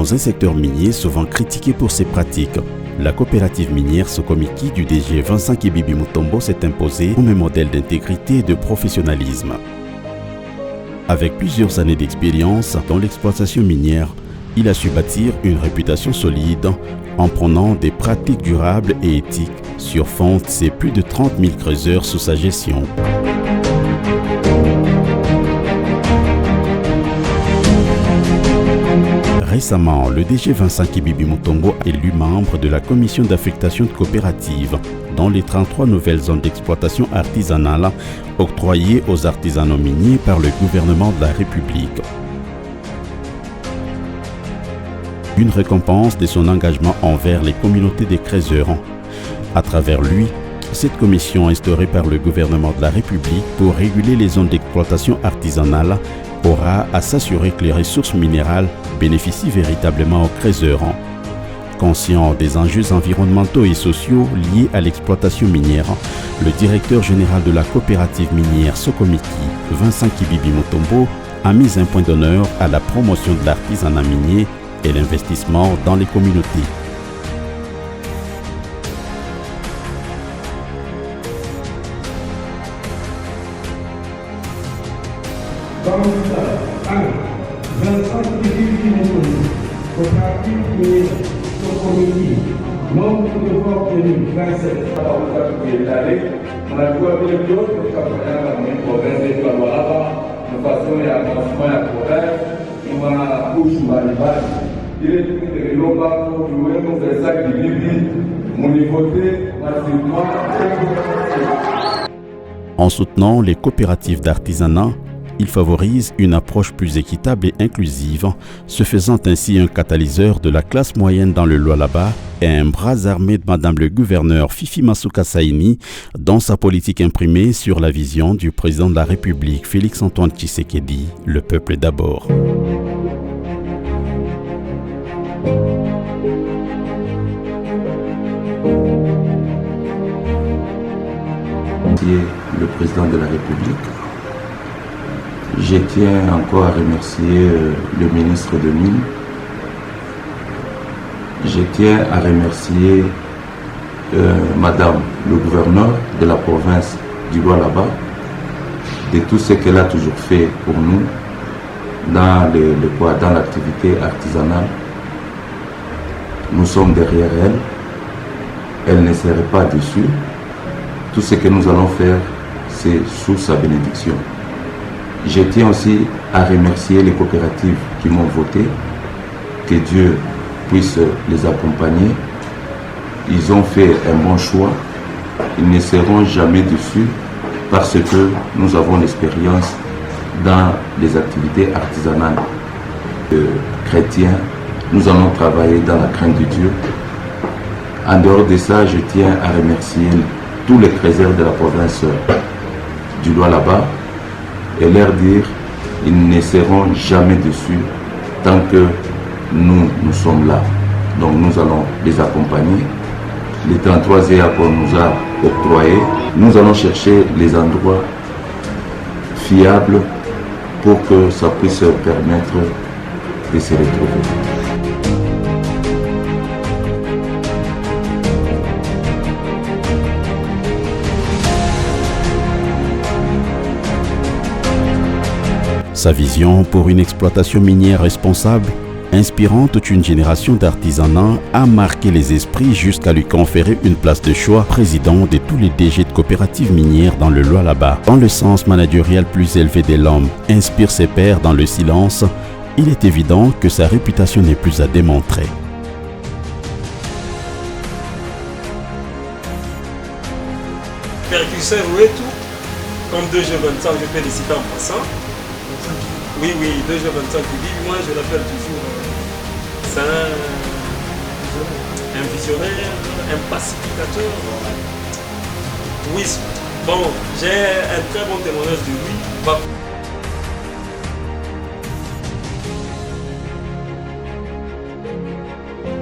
Dans un secteur minier souvent critiqué pour ses pratiques, la coopérative minière Sokomiki du DG Vincent Kibibi Mutombo s'est imposée comme un modèle d'intégrité et de professionnalisme. Avec plusieurs années d'expérience dans l'exploitation minière, il a su bâtir une réputation solide en prenant des pratiques durables et éthiques sur fond de ses plus de 30 000 creuseurs sous sa gestion. Récemment, le DG Vincent Kibibi Mutombo est élu membre de la commission d'affectation de coopératives dans les 33 nouvelles zones d'exploitation artisanale octroyées aux artisanaux miniers par le gouvernement de la République. Une récompense de son engagement envers les communautés des creuseurs. À travers lui, cette commission instaurée par le gouvernement de la République pour réguler les zones d'exploitation artisanale aura à s'assurer que les ressources minérales bénéficient véritablement aux creuseurs. Conscient des enjeux environnementaux et sociaux liés à l'exploitation minière, le directeur général de la coopérative minière Sokomiki, Vincent Kibibi Mutombo, a mis un point d'honneur à la promotion de l'artisanat minier et l'investissement dans les communautés. Vincent Kibibi Mutombo, coopérative minière Sokomiki, membre de votre 2027. En soutenant les coopératives d'artisanat, il favorise une approche plus équitable et inclusive, se faisant ainsi un catalyseur de la classe moyenne dans le Lualaba et un bras armé de Madame le gouverneur Fifi Masuka Saini dans sa politique imprimée sur la vision du président de la République Félix-Antoine Tshisekedi, le peuple d'abord. Le président de la République. Je tiens encore à remercier le ministre de Mines. Je tiens à remercier Madame le gouverneur de la province du Lualaba de tout ce qu'elle a toujours fait pour nous dans l'activité artisanale. Nous sommes derrière elle. Elle ne serait pas déçue. Tout ce que nous allons faire, c'est sous sa bénédiction. Je tiens aussi à remercier les coopératives qui m'ont voté, que Dieu puisse les accompagner. Ils ont fait un bon choix, ils ne seront jamais déçus parce que nous avons l'expérience dans les activités artisanales chrétiennes. Nous allons travailler dans la crainte de Dieu. En dehors de ça, je tiens à remercier tous les creuseurs de la province du Lualaba et leur dire qu'ils ne seront jamais déçus tant que nous sommes là. Donc nous allons les accompagner. Les 33 EA qu'on nous a octroyés, nous allons chercher les endroits fiables pour que ça puisse permettre de se retrouver. Sa vision pour une exploitation minière responsable, inspirant toute une génération d'artisanats, a marqué les esprits jusqu'à lui conférer une place de choix président de tous les DG de coopératives minières dans le Lualaba. Dans le sens managérial plus élevé de l'homme, inspire ses pairs dans le silence, il est évident que sa réputation n'est plus à démontrer. Percusseur Ouetou, comme 2G25, je peux les citer en passant. Oui, 2G25 Kibibi, moi je l'appelle toujours. C'est un visionnaire, un pacificateur. Oui, bon, j'ai un très bon témoignage de lui.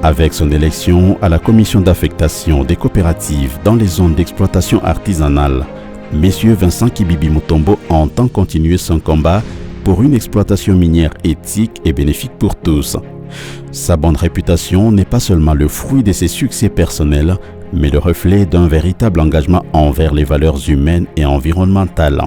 Avec son élection à la commission d'affectation des coopératives dans les zones d'exploitation artisanale, M. Vincent Kibibi Mutombo entend continuer son combat pour une exploitation minière éthique et bénéfique pour tous. Sa bonne réputation n'est pas seulement le fruit de ses succès personnels, mais le reflet d'un véritable engagement envers les valeurs humaines et environnementales.